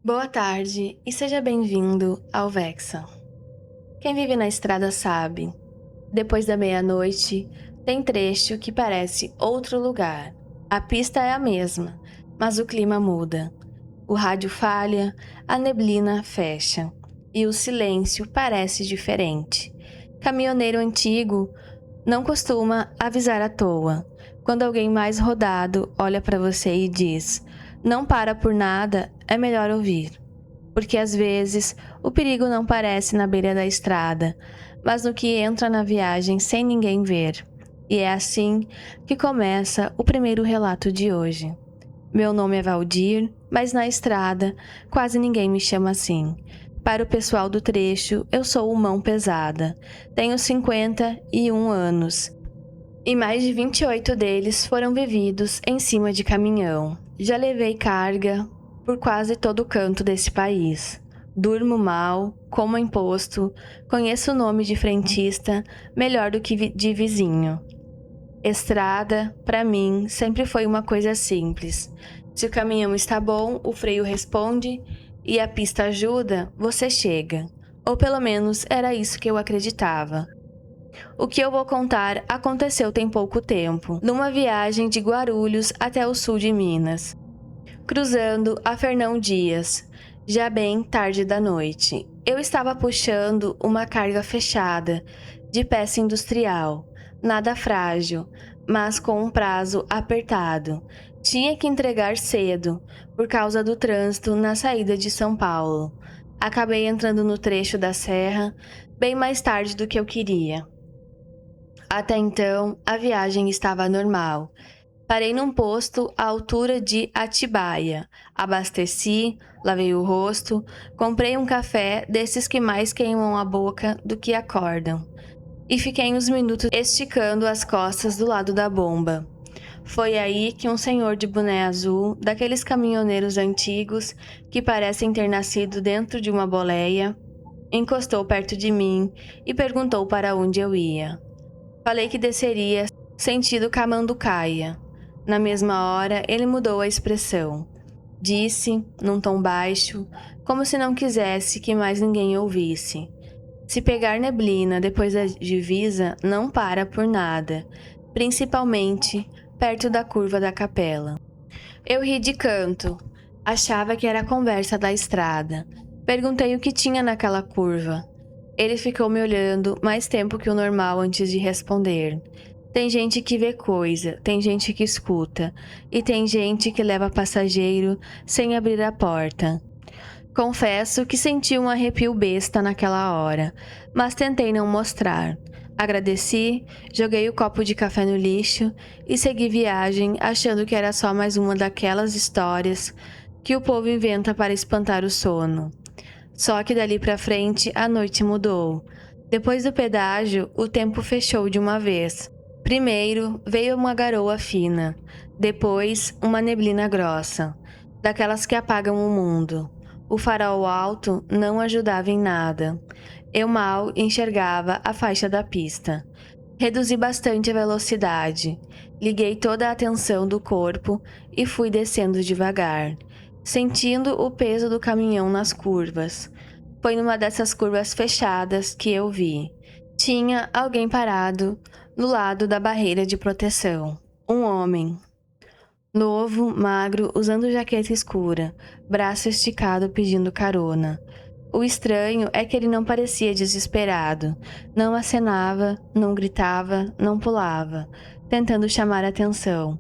Boa tarde e seja bem-vindo ao Vexa. Quem vive na estrada sabe, depois da meia-noite, tem trecho que parece outro lugar. A pista é a mesma, mas o clima muda. O rádio falha, a neblina fecha e o silêncio parece diferente. Caminhoneiro antigo não costuma avisar à toa. Quando alguém mais rodado olha para você e diz: "Não para por nada", é melhor ouvir. Porque às vezes o perigo não parece na beira da estrada, mas no que entra na viagem sem ninguém ver. E é assim que começa o primeiro relato de hoje. Meu nome é Valdir, mas na estrada quase ninguém me chama assim. Para o pessoal do trecho, eu sou mão pesada. Tenho 51 anos e mais de 28 deles foram vividos em cima de caminhão. Já levei carga por quase todo o canto desse país. Durmo mal, como imposto, conheço o nome de frentista melhor do que de vizinho. Estrada, para mim, sempre foi uma coisa simples. Se o caminhão está bom, o freio responde e a pista ajuda, você chega. Ou pelo menos era isso que eu acreditava. O que eu vou contar aconteceu tem pouco tempo, numa viagem de Guarulhos até o sul de Minas, cruzando a Fernão Dias, já bem tarde da noite. Eu estava puxando uma carga fechada, de peça industrial, nada frágil, mas com um prazo apertado. Tinha que entregar cedo, por causa do trânsito na saída de São Paulo. Acabei entrando no trecho da serra bem mais tarde do que eu queria. Até então, a viagem estava normal. Parei num posto à altura de Atibaia. Abasteci, lavei o rosto, comprei um café desses que mais queimam a boca do que acordam. E fiquei uns minutos esticando as costas do lado da bomba. Foi aí que um senhor de boné azul, daqueles caminhoneiros antigos que parecem ter nascido dentro de uma boleia, encostou perto de mim e perguntou para onde eu ia. Falei que desceria sentido Camanducaia. Na mesma hora, ele mudou a expressão. Disse, num tom baixo, como se não quisesse que mais ninguém ouvisse: "Se pegar neblina depois da divisa, não para por nada, principalmente perto da curva da capela." Eu ri de canto. Achava que era a conversa da estrada. Perguntei o que tinha naquela curva. Ele ficou me olhando mais tempo que o normal antes de responder. Tem gente que vê coisa, tem gente que escuta, e tem gente que leva passageiro sem abrir a porta. Confesso que senti um arrepio besta naquela hora, mas tentei não mostrar. Agradeci, joguei o copo de café no lixo e segui viagem achando que era só mais uma daquelas histórias que o povo inventa para espantar o sono. Só que dali pra frente a noite mudou. Depois do pedágio, o tempo fechou de uma vez. Primeiro veio uma garoa fina, depois uma neblina grossa, daquelas que apagam o mundo. O farol alto não ajudava em nada. Eu mal enxergava a faixa da pista. Reduzi bastante a velocidade, liguei toda a atenção do corpo e fui descendo devagar, sentindo o peso do caminhão nas curvas. Foi numa dessas curvas fechadas que eu vi. Tinha alguém parado no lado da barreira de proteção. Um homem. Novo, magro, usando jaqueta escura, braço esticado pedindo carona. O estranho é que ele não parecia desesperado. Não acenava, não gritava, não pulava, tentando chamar atenção.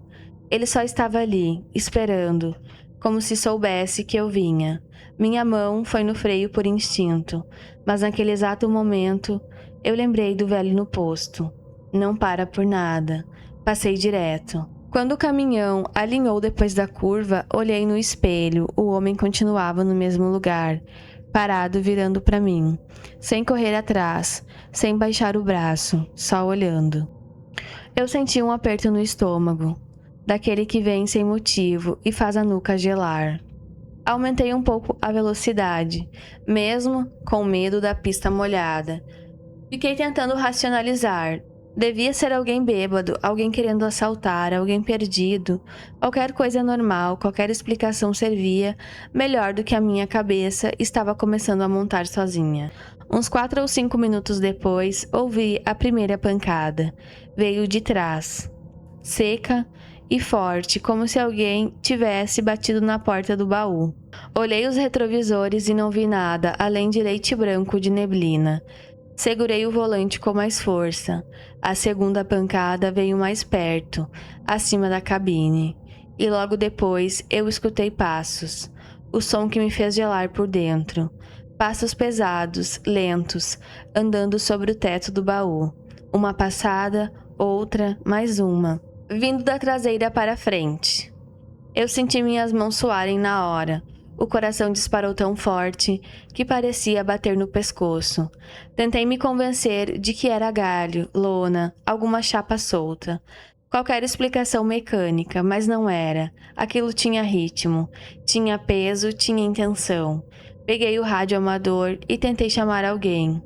Ele só estava ali, esperando, como se soubesse que eu vinha. Minha mão foi no freio por instinto, mas naquele exato momento eu lembrei do velho no posto. Não para por nada. Passei direto. Quando o caminhão alinhou depois da curva, olhei no espelho. O homem continuava no mesmo lugar, parado virando para mim, sem correr atrás, sem baixar o braço, só olhando. Eu senti um aperto no estômago, daquele que vem sem motivo e faz a nuca gelar. Aumentei um pouco a velocidade, mesmo com medo da pista molhada. Fiquei tentando racionalizar. Devia ser alguém bêbado, alguém querendo assaltar, alguém perdido. Qualquer coisa normal, qualquer explicação servia, melhor do que a minha cabeça estava começando a montar sozinha. Uns 4 ou 5 minutos depois, ouvi a primeira pancada. Veio de trás, seca e forte, como se alguém tivesse batido na porta do baú. Olhei os retrovisores e não vi nada, além de leite branco de neblina. Segurei o volante com mais força. A segunda pancada veio mais perto, acima da cabine. E logo depois eu escutei passos. O som que me fez gelar por dentro. Passos pesados, lentos, andando sobre o teto do baú. Uma passada, outra, mais uma. Vindo da traseira para a frente. Eu senti minhas mãos suarem na hora. O coração disparou tão forte que parecia bater no pescoço. Tentei me convencer de que era galho, lona, alguma chapa solta. Qualquer explicação mecânica, mas não era. Aquilo tinha ritmo, tinha peso, tinha intenção. Peguei o rádio amador e tentei chamar alguém.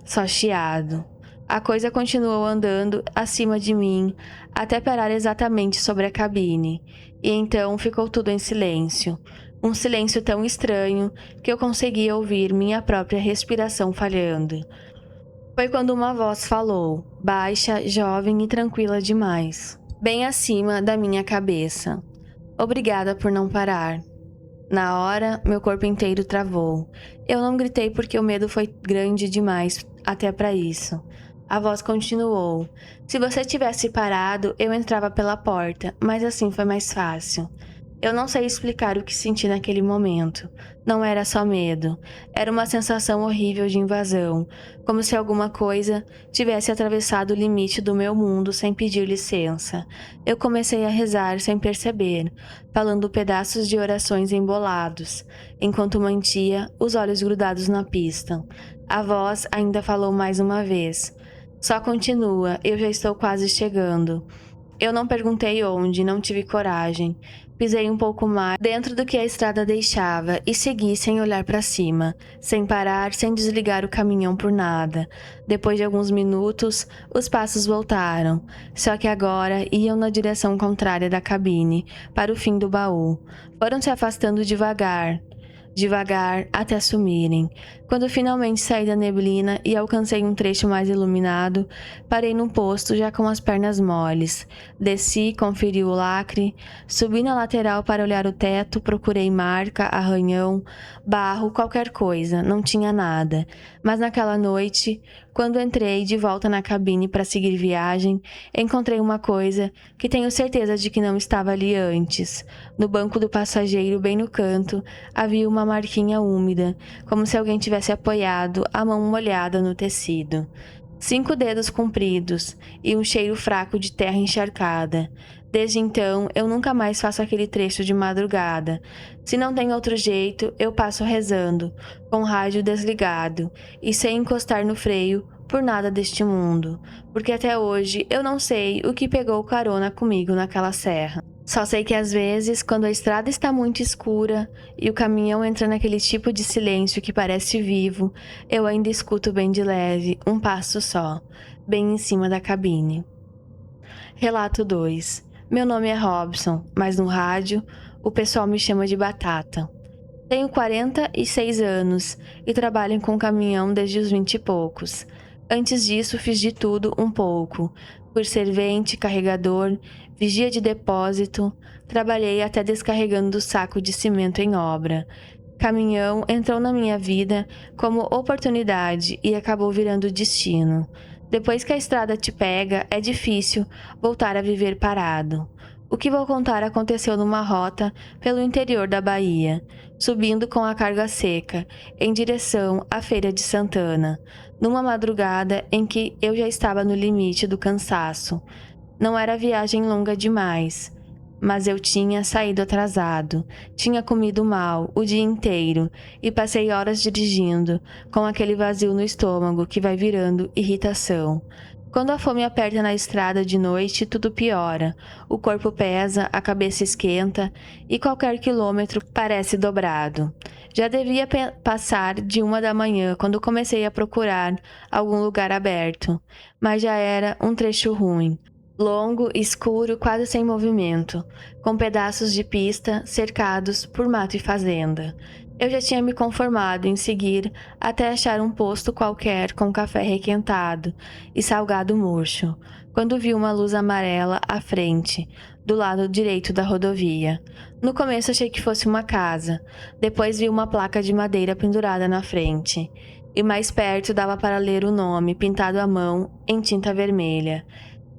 Só chiado. A coisa continuou andando acima de mim até parar exatamente sobre a cabine. E então ficou tudo em silêncio. Um silêncio tão estranho que eu conseguia ouvir minha própria respiração falhando. Foi quando uma voz falou, baixa, jovem e tranquila demais, bem acima da minha cabeça. Obrigada por não parar. Na hora, meu corpo inteiro travou. Eu não gritei porque o medo foi grande demais até para isso. A voz continuou. Se você tivesse parado, eu entrava pela porta, mas assim foi mais fácil. Eu não sei explicar o que senti naquele momento. Não era só medo. Era uma sensação horrível de invasão, como se alguma coisa tivesse atravessado o limite do meu mundo sem pedir licença. Eu comecei a rezar sem perceber, falando pedaços de orações embolados, enquanto mantia os olhos grudados na pista. A voz ainda falou mais uma vez. Só continua, eu já estou quase chegando. Eu não perguntei onde, não tive coragem. Pisei um pouco mais dentro do que a estrada deixava e segui sem olhar para cima, sem parar, sem desligar o caminhão por nada. Depois de alguns minutos, os passos voltaram, só que agora iam na direção contrária da cabine, para o fim do baú. Foram se afastando devagar, até sumirem. Quando finalmente saí da neblina e alcancei um trecho mais iluminado, parei num posto já com as pernas moles. Desci, conferi o lacre, subi na lateral para olhar o teto, procurei marca, arranhão, barro, qualquer coisa, não tinha nada. Mas naquela noite, quando entrei de volta na cabine para seguir viagem, encontrei uma coisa que tenho certeza de que não estava ali antes. No banco do passageiro, bem no canto, havia uma marquinha úmida, como se alguém tivesse apoiado a mão molhada no tecido. 5 dedos compridos e um cheiro fraco de terra encharcada. Desde então, eu nunca mais faço aquele trecho de madrugada. Se não tem outro jeito, eu passo rezando, com o rádio desligado e sem encostar no freio por nada deste mundo, porque até hoje eu não sei o que pegou carona comigo naquela serra. Só sei que às vezes, quando a estrada está muito escura e o caminhão entra naquele tipo de silêncio que parece vivo, eu ainda escuto bem de leve, um passo só, bem em cima da cabine. Relato 2. Meu nome é Robson, mas no rádio o pessoal me chama de Batata. Tenho 46 anos e trabalho com caminhão desde os 20 e poucos. Antes disso, fiz de tudo um pouco. Fui servente, carregador, vigia de depósito, trabalhei até descarregando o saco de cimento em obra. Caminhão entrou na minha vida como oportunidade e acabou virando destino. Depois que a estrada te pega, é difícil voltar a viver parado. O que vou contar aconteceu numa rota pelo interior da Bahia, subindo com a carga seca, em direção à Feira de Santana, numa madrugada em que eu já estava no limite do cansaço. Não era viagem longa demais, mas eu tinha saído atrasado, tinha comido mal o dia inteiro e passei horas dirigindo, com aquele vazio no estômago que vai virando irritação. Quando a fome aperta na estrada de noite, tudo piora. O corpo pesa, a cabeça esquenta e qualquer quilômetro parece dobrado. Já devia passar de 1 da manhã quando comecei a procurar algum lugar aberto, mas já era um trecho ruim. Longo, escuro, quase sem movimento, com pedaços de pista cercados por mato e fazenda. Eu já tinha me conformado em seguir até achar um posto qualquer com café requentado e salgado murcho, quando vi uma luz amarela à frente, do lado direito da rodovia. No começo achei que fosse uma casa, depois vi uma placa de madeira pendurada na frente, e mais perto dava para ler o nome pintado à mão em tinta vermelha.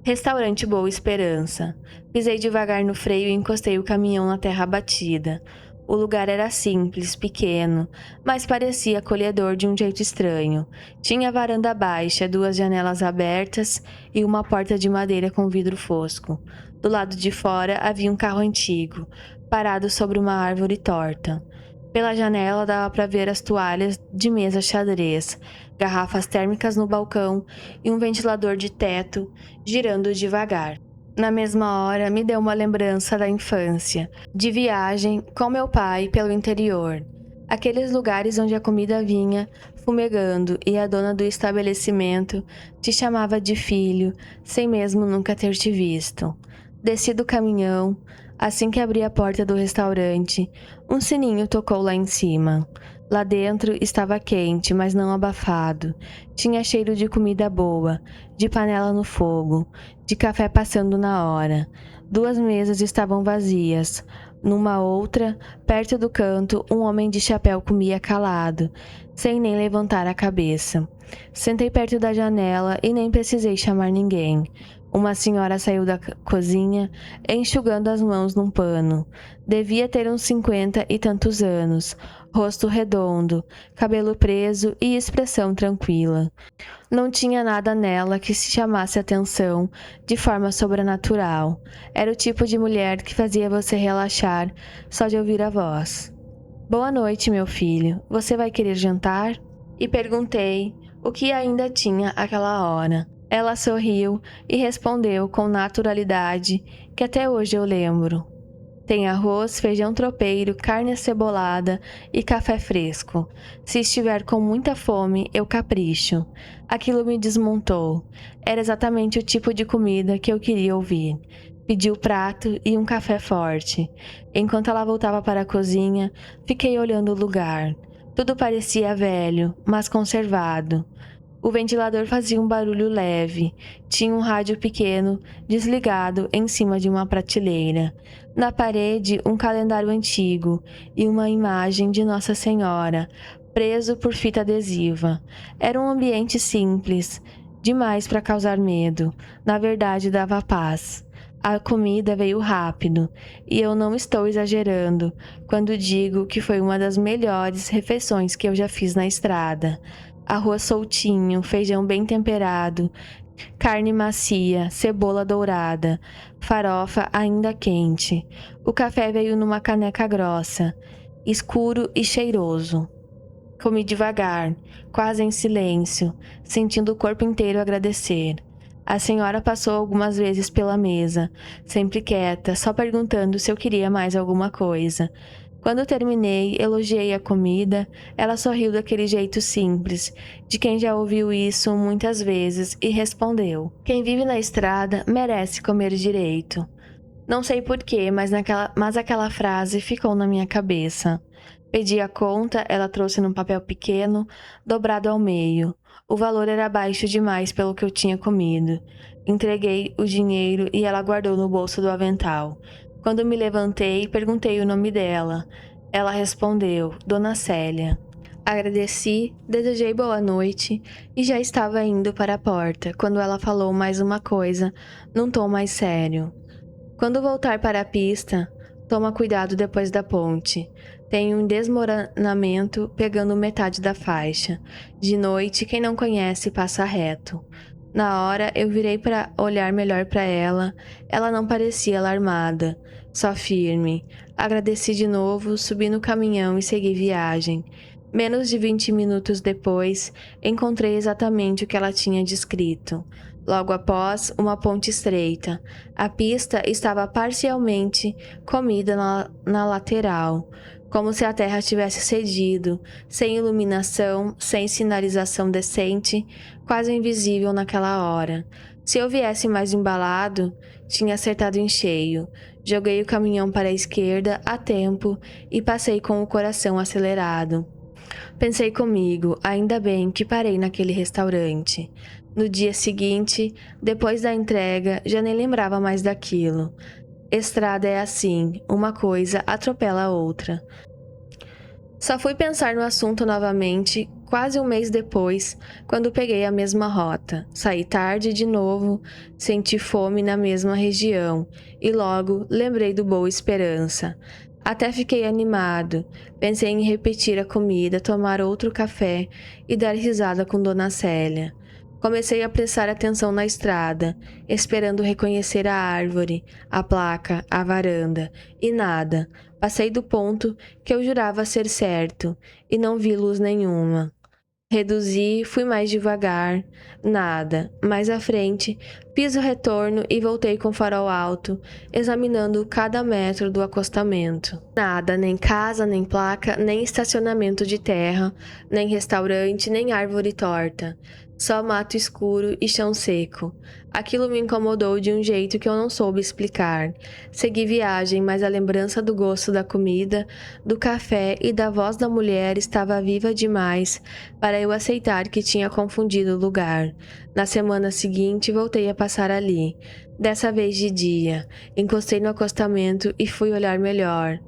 Restaurante Boa Esperança. Pisei devagar no freio e encostei o caminhão na terra batida. O lugar era simples, pequeno, mas parecia acolhedor de um jeito estranho. Tinha varanda baixa, 2 janelas abertas e uma porta de madeira com vidro fosco. Do lado de fora havia um carro antigo, parado sobre uma árvore torta. Pela janela dava para ver as toalhas de mesa xadrez, garrafas térmicas no balcão e um ventilador de teto girando devagar. Na mesma hora, me deu uma lembrança da infância, de viagem com meu pai pelo interior. Aqueles lugares onde a comida vinha fumegando e a dona do estabelecimento te chamava de filho, sem mesmo nunca ter te visto. Desci do caminhão. Assim que abri a porta do restaurante, um sininho tocou lá em cima. Lá dentro estava quente, mas não abafado. Tinha cheiro de comida boa, de panela no fogo, de café passando na hora. 2 mesas estavam vazias. Numa outra, perto do canto, um homem de chapéu comia calado, sem nem levantar a cabeça. Sentei perto da janela e nem precisei chamar ninguém. Uma senhora saiu da cozinha, enxugando as mãos num pano. Devia ter uns 50 e tantos anos, rosto redondo, cabelo preso e expressão tranquila. Não tinha nada nela que se chamasse atenção de forma sobrenatural. Era o tipo de mulher que fazia você relaxar só de ouvir a voz. "Boa noite, meu filho. Você vai querer jantar?" E perguntei o que ainda tinha àquela hora. Ela sorriu e respondeu com naturalidade que até hoje eu lembro. "Tem arroz, feijão tropeiro, carne acebolada e café fresco. Se estiver com muita fome, eu capricho." Aquilo me desmontou. Era exatamente o tipo de comida que eu queria ouvir. Pedi o prato e um café forte. Enquanto ela voltava para a cozinha, fiquei olhando o lugar. Tudo parecia velho, mas conservado. O ventilador fazia um barulho leve. Tinha um rádio pequeno, desligado, em cima de uma prateleira. Na parede, um calendário antigo e uma imagem de Nossa Senhora, preso por fita adesiva. Era um ambiente simples, demais para causar medo. Na verdade, dava paz. A comida veio rápido, e eu não estou exagerando quando digo que foi uma das melhores refeições que eu já fiz na estrada. Arroz soltinho, feijão bem temperado, carne macia, cebola dourada, farofa ainda quente. O café veio numa caneca grossa, escuro e cheiroso. Comi devagar, quase em silêncio, sentindo o corpo inteiro agradecer. A senhora passou algumas vezes pela mesa, sempre quieta, só perguntando se eu queria mais alguma coisa. Quando terminei, elogiei a comida, ela sorriu daquele jeito simples, de quem já ouviu isso muitas vezes, e respondeu: "Quem vive na estrada merece comer direito." Não sei porquê, mas aquela frase ficou na minha cabeça. Pedi a conta, ela trouxe num papel pequeno, dobrado ao meio. O valor era baixo demais pelo que eu tinha comido. Entreguei o dinheiro e ela guardou no bolso do avental. Quando me levantei, perguntei o nome dela. Ela respondeu: "Dona Célia." Agradeci, desejei boa noite e já estava indo para a porta, quando ela falou mais uma coisa, num tom mais sério. "Quando voltar para a pista, toma cuidado depois da ponte. Tem um desmoronamento pegando metade da faixa. De noite, quem não conhece passa reto." Na hora, eu virei para olhar melhor para ela. Ela não parecia alarmada, só firme. Agradeci de novo, subi no caminhão e segui viagem. Menos de 20 minutos depois, encontrei exatamente o que ela tinha descrito. Logo após, uma ponte estreita. A pista estava parcialmente comida na lateral, como se a terra tivesse cedido, sem iluminação, sem sinalização decente, quase invisível naquela hora. Se eu viesse mais embalado, tinha acertado em cheio. Joguei o caminhão para a esquerda a tempo e passei com o coração acelerado. Pensei comigo, ainda bem que parei naquele restaurante. No dia seguinte, depois da entrega, já nem lembrava mais daquilo. Estrada é assim, uma coisa atropela a outra. Só fui pensar no assunto novamente quase um mês depois, quando peguei a mesma rota. Saí tarde de novo, senti fome na mesma região e logo lembrei do Boa Esperança. Até fiquei animado, pensei em repetir a comida, tomar outro café e dar risada com Dona Célia. Comecei a prestar atenção na estrada, esperando reconhecer a árvore, a placa, a varanda, e nada. Passei do ponto que eu jurava ser certo, e não vi luz nenhuma. Reduzi, fui mais devagar, nada. Mais à frente, fiz o retorno e voltei com o farol alto, examinando cada metro do acostamento. Nada, nem casa, nem placa, nem estacionamento de terra, nem restaurante, nem árvore torta. Só mato escuro e chão seco. Aquilo me incomodou de um jeito que eu não soube explicar. Segui viagem, mas a lembrança do gosto da comida, do café e da voz da mulher estava viva demais para eu aceitar que tinha confundido o lugar. Na semana seguinte, voltei a passar ali. Dessa vez de dia, encostei no acostamento e fui olhar melhor.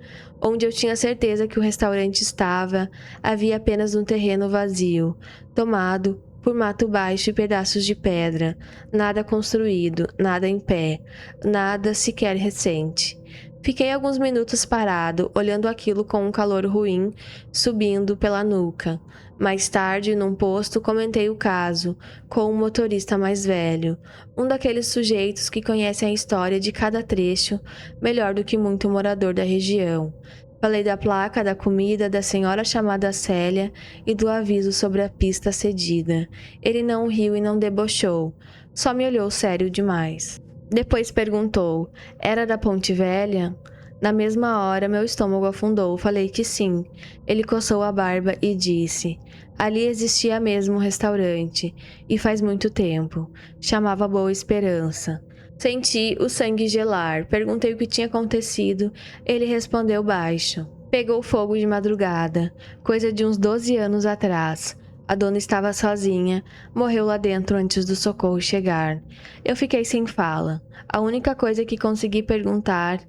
Onde eu tinha certeza que o restaurante estava, havia apenas um terreno vazio, tomado por mato baixo e pedaços de pedra, nada construído, nada em pé, nada sequer recente. Fiquei alguns minutos parado, olhando aquilo com um calor ruim subindo pela nuca. Mais tarde, num posto, comentei o caso com um motorista mais velho, um daqueles sujeitos que conhecem a história de cada trecho melhor do que muito morador da região. Falei da placa, da comida, da senhora chamada Célia e do aviso sobre a pista cedida. Ele não riu e não debochou, só me olhou sério demais. Depois perguntou, era da Ponte Velha? Na mesma hora, meu estômago afundou, falei que sim. Ele coçou a barba e disse, ali existia mesmo um restaurante, e faz muito tempo. Chamava Boa Esperança. Senti o sangue gelar, perguntei o que tinha acontecido, ele respondeu baixo. Pegou fogo de madrugada, coisa de uns 12 anos atrás. A dona estava sozinha, morreu lá dentro antes do socorro chegar. Eu fiquei sem fala. A única coisa que consegui perguntar,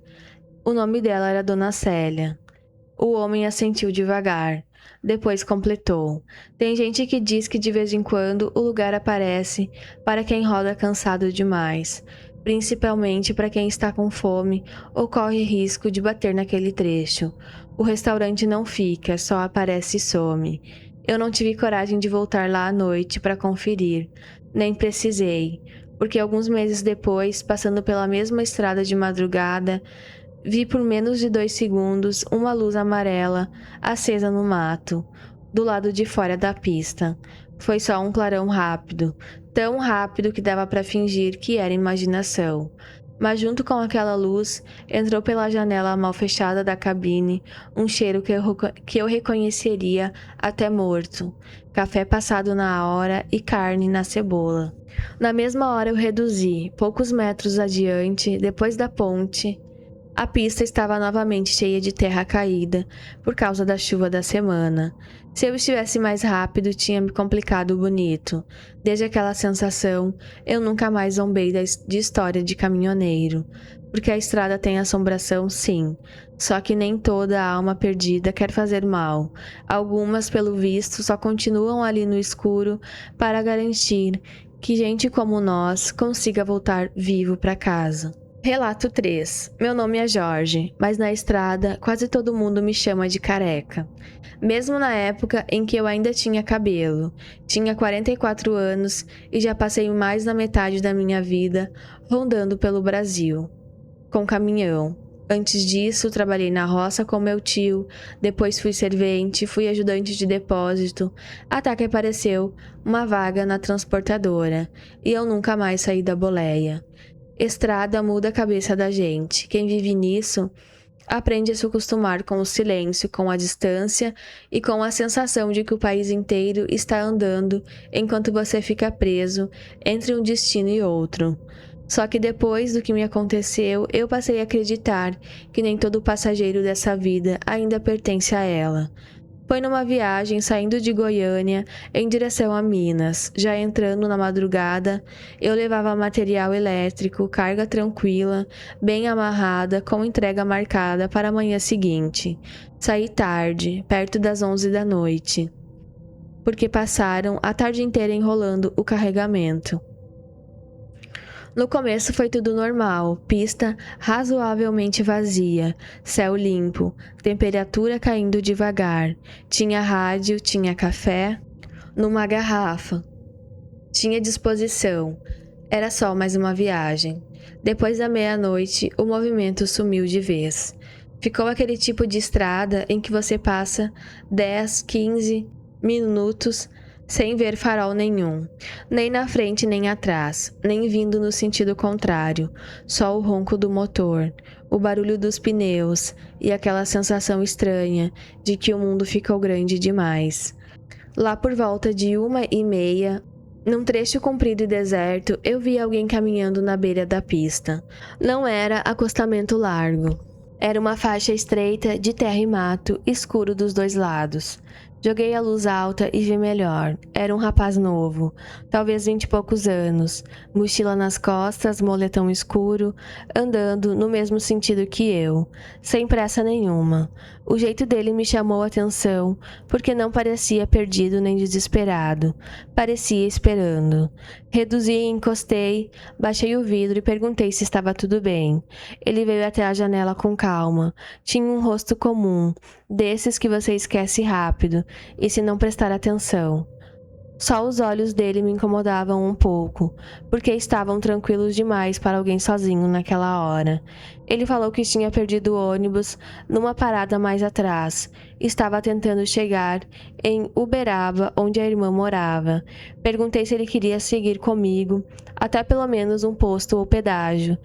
o nome dela era Dona Célia. O homem assentiu devagar. Depois completou. Tem gente que diz que de vez em quando o lugar aparece para quem roda cansado demais, principalmente para quem está com fome ou corre risco de bater naquele trecho. O restaurante não fica, só aparece e some. Eu não tive coragem de voltar lá à noite para conferir, nem precisei, porque alguns meses depois, passando pela mesma estrada de madrugada, vi por menos de 2 segundos uma luz amarela acesa no mato, do lado de fora da pista. Foi só um clarão rápido, tão rápido que dava para fingir que era imaginação. Mas junto com aquela luz, entrou pela janela mal fechada da cabine um cheiro que eu reconheceria até morto. Café passado na hora e carne na cebola. Na mesma hora eu reduzi, poucos metros adiante, depois da ponte. A pista estava novamente cheia de terra caída, por causa da chuva da semana. Se eu estivesse mais rápido, tinha me complicado bonito. Desde aquela sensação, eu nunca mais zombei de história de caminhoneiro. Porque a estrada tem assombração, sim. Só que nem toda alma perdida quer fazer mal. Algumas, pelo visto, só continuam ali no escuro para garantir que gente como nós consiga voltar vivo para casa. Relato 3. Meu nome é Jorge, mas na estrada quase todo mundo me chama de careca. Mesmo na época em que eu ainda tinha cabelo. Tinha 44 anos e já passei mais da metade da minha vida rondando pelo Brasil, com caminhão. Antes disso, trabalhei na roça com meu tio, depois fui servente, fui ajudante de depósito, até que apareceu uma vaga na transportadora, e eu nunca mais saí da boleia. Estrada muda a cabeça da gente. Quem vive nisso Aprende a se acostumar com o silêncio, com a distância e com a sensação de que o país inteiro está andando enquanto você fica preso entre um destino e outro. Só que depois do que me aconteceu, eu passei a acreditar que nem todo passageiro dessa vida ainda pertence a ela. Foi numa viagem saindo de Goiânia em direção a Minas. Já entrando na madrugada, eu levava material elétrico, carga tranquila, bem amarrada, com entrega marcada para a manhã seguinte. Saí tarde, perto das 11 da noite, porque passaram a tarde inteira enrolando o carregamento. No começo foi tudo normal, pista razoavelmente vazia, céu limpo, temperatura caindo devagar, tinha rádio, tinha café, numa garrafa, tinha disposição, era só mais uma viagem. Depois da meia-noite, o movimento sumiu de vez. Ficou aquele tipo de estrada em que você passa 10, 15 minutos sem ver farol nenhum, nem na frente nem atrás, nem vindo no sentido contrário, só o ronco do motor, o barulho dos pneus e aquela sensação estranha de que o mundo ficou grande demais. Lá por volta de 1h30, num trecho comprido e deserto, eu vi alguém caminhando na beira da pista. Não era acostamento largo. Era uma faixa estreita de terra e mato, escuro dos dois lados. Joguei a luz alta e vi melhor. Era um rapaz novo, talvez 20 e poucos anos, mochila nas costas, moletom escuro, andando no mesmo sentido que eu, sem pressa nenhuma. O jeito dele me chamou a atenção, porque não parecia perdido nem desesperado. Parecia esperando. Reduzi e encostei, baixei o vidro e perguntei se estava tudo bem. Ele veio até a janela com calma. Tinha um rosto comum, desses que você esquece rápido, e se não prestar atenção. Só os olhos dele me incomodavam um pouco, porque estavam tranquilos demais para alguém sozinho naquela hora. Ele falou que tinha perdido o ônibus numa parada mais atrás. Estava tentando chegar em Uberaba, onde a irmã morava. Perguntei se ele queria seguir comigo, até pelo menos um posto ou pedágio.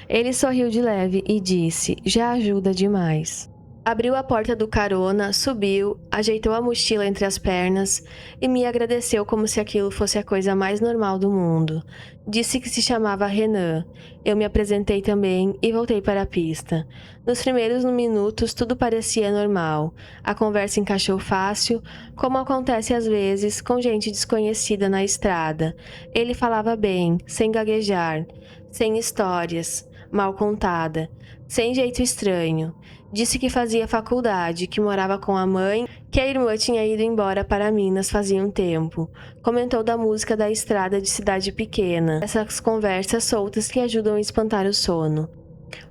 Ele sorriu de leve e disse: "Já ajuda demais." Abriu a porta do carona, subiu, ajeitou a mochila entre as pernas e me agradeceu como se aquilo fosse a coisa mais normal do mundo. Disse que se chamava Renan. Eu me apresentei também e voltei para a pista. Nos primeiros minutos tudo parecia normal. A conversa encaixou fácil, como acontece às vezes com gente desconhecida na estrada. Ele falava bem, sem gaguejar, sem histórias, mal contada, sem jeito estranho. Disse que fazia faculdade, que morava com a mãe, que a irmã tinha ido embora para Minas fazia um tempo. Comentou da música da estrada de cidade pequena, essas conversas soltas que ajudam a espantar o sono.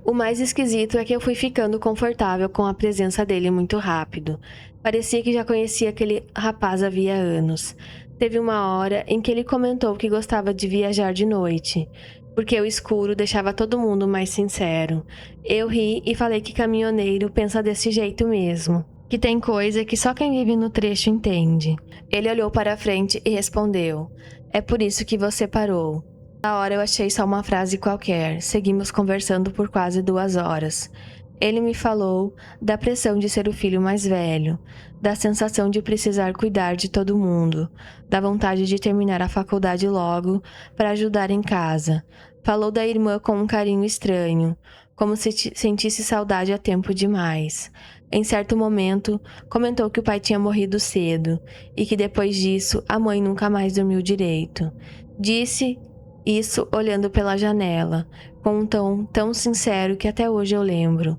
O mais esquisito é que eu fui ficando confortável com a presença dele muito rápido. Parecia que já conhecia aquele rapaz havia anos. Teve uma hora em que ele comentou que gostava de viajar de noite, porque o escuro deixava todo mundo mais sincero. Eu ri e falei que caminhoneiro pensa desse jeito mesmo, que tem coisa que só quem vive no trecho entende. Ele olhou para a frente e respondeu: "É por isso que você parou." Na hora eu achei só uma frase qualquer. Seguimos conversando por quase 2 horas. Ele me falou da pressão de ser o filho mais velho, da sensação de precisar cuidar de todo mundo, da vontade de terminar a faculdade logo para ajudar em casa. Falou da irmã com um carinho estranho, como se sentisse saudade há tempo demais. Em certo momento, comentou que o pai tinha morrido cedo e que depois disso a mãe nunca mais dormiu direito. Disse isso olhando pela janela, com um tom tão sincero que até hoje eu lembro.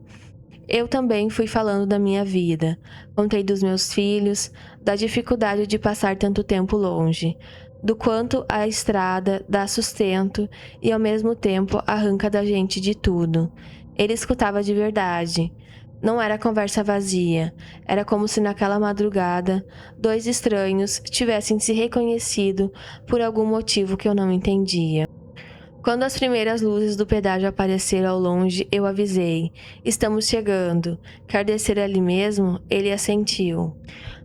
Eu também fui falando da minha vida. Contei dos meus filhos, da dificuldade de passar tanto tempo longe, do quanto a estrada dá sustento e ao mesmo tempo arranca da gente de tudo. Ele escutava de verdade. Não era conversa vazia. Era como se naquela madrugada 2 estranhos tivessem se reconhecido por algum motivo que eu não entendia. Quando as primeiras luzes do pedágio apareceram ao longe, eu avisei: "Estamos chegando. Quer descer ali mesmo?" Ele assentiu.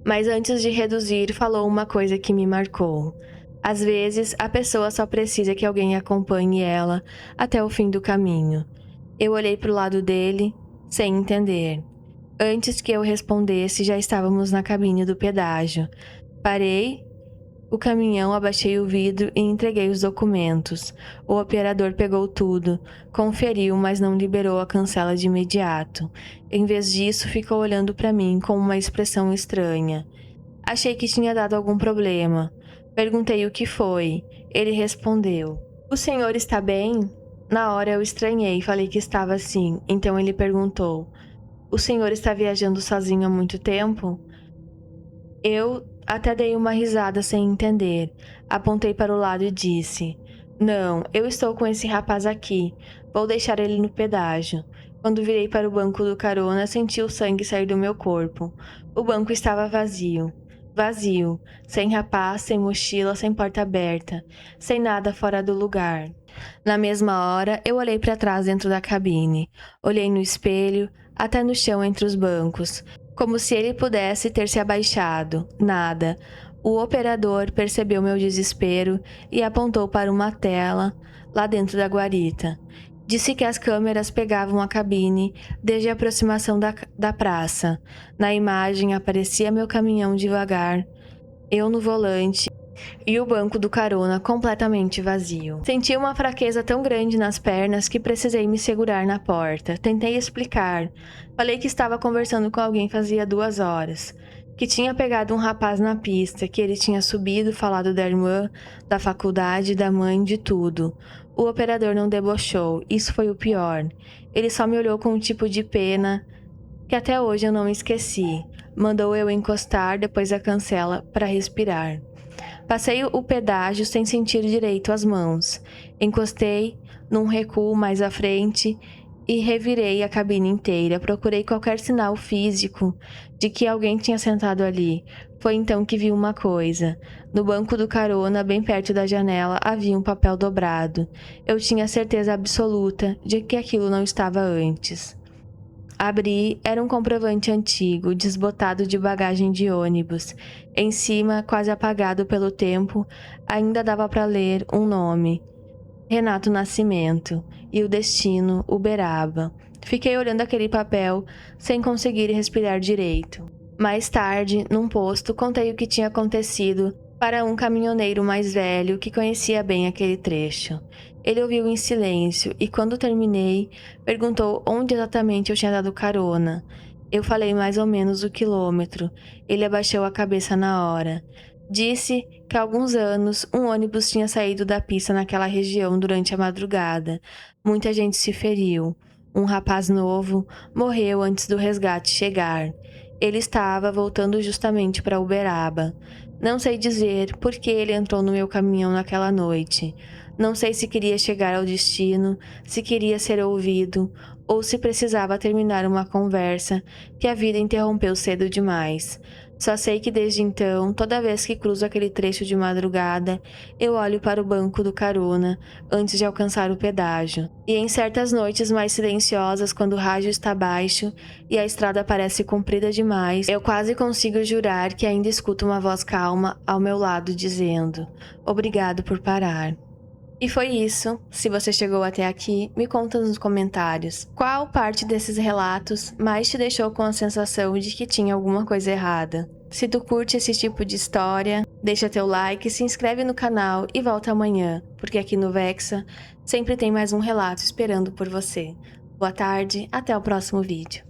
Mas antes de reduzir, falou uma coisa que me marcou. Às vezes, a pessoa só precisa que alguém acompanhe ela até o fim do caminho. Eu olhei para o lado dele. sem entender. Antes que eu respondesse, já estávamos na cabine do pedágio. Parei o caminhão, abaixei o vidro e entreguei os documentos. O operador pegou tudo, conferiu, mas não liberou a cancela de imediato. Em vez disso, ficou olhando para mim com uma expressão estranha. Achei que tinha dado algum problema. Perguntei o que foi. Ele respondeu: "O senhor está bem?" Na hora eu estranhei e falei que estava sim. Então ele perguntou: "O senhor está viajando sozinho há muito tempo?" Eu até dei uma risada sem entender. Apontei para o lado e disse: "Não, eu estou com esse rapaz aqui. Vou deixar ele no pedágio." Quando virei para o banco do carona, senti o sangue sair do meu corpo. O banco estava vazio. Vazio. Sem rapaz, sem mochila, sem porta aberta. Sem nada fora do lugar. Na mesma hora, eu olhei para trás dentro da cabine. Olhei no espelho, até no chão entre os bancos. Como se ele pudesse ter se abaixado. Nada. O operador percebeu meu desespero e apontou para uma tela lá dentro da guarita. Disse que as câmeras pegavam a cabine desde a aproximação da praça. Na imagem aparecia meu caminhão devagar, eu no volante e o banco do carona completamente vazio. Senti uma fraqueza tão grande nas pernas que precisei me segurar na porta. Tentei explicar. Falei que estava conversando com alguém fazia 2 horas. Que tinha pegado um rapaz na pista, que ele tinha subido, falado da irmã, da faculdade, da mãe, de tudo. O operador não debochou, isso foi o pior. Ele só me olhou com um tipo de pena que até hoje eu não esqueci. Mandou eu encostar depois da cancela para respirar. Passei o pedágio sem sentir direito as mãos. Encostei num recuo mais à frente e revirei a cabine inteira. Procurei qualquer sinal físico de que alguém tinha sentado ali. Foi então que vi uma coisa. No banco do carona, bem perto da janela, havia um papel dobrado. Eu tinha certeza absoluta de que aquilo não estava antes. Abri, era um comprovante antigo, desbotado de bagagem de ônibus. Em cima, quase apagado pelo tempo, ainda dava para ler um nome: Renato Nascimento, e o destino, Uberaba. Fiquei olhando aquele papel, sem conseguir respirar direito. Mais tarde, num posto, contei o que tinha acontecido para um caminhoneiro mais velho que conhecia bem aquele trecho. Ele ouviu em silêncio e, quando terminei, perguntou onde exatamente eu tinha dado carona. Eu falei mais ou menos o quilômetro. Ele abaixou a cabeça na hora. Disse que há alguns anos um ônibus tinha saído da pista naquela região durante a madrugada. Muita gente se feriu. Um rapaz novo morreu antes do resgate chegar. Ele estava voltando justamente para Uberaba. Não sei dizer por que ele entrou no meu caminhão naquela noite. Não sei se queria chegar ao destino, se queria ser ouvido, ou se precisava terminar uma conversa que a vida interrompeu cedo demais. Só sei que desde então, toda vez que cruzo aquele trecho de madrugada, eu olho para o banco do carona antes de alcançar o pedágio. E em certas noites mais silenciosas, quando o rádio está baixo e a estrada parece comprida demais, eu quase consigo jurar que ainda escuto uma voz calma ao meu lado dizendo: "Obrigado por parar." E foi isso. Se você chegou até aqui, me conta nos comentários qual parte desses relatos mais te deixou com a sensação de que tinha alguma coisa errada. Se tu curte esse tipo de história, deixa teu like, se inscreve no canal e volta amanhã, porque aqui no Vexa sempre tem mais um relato esperando por você. Boa tarde, até o próximo vídeo.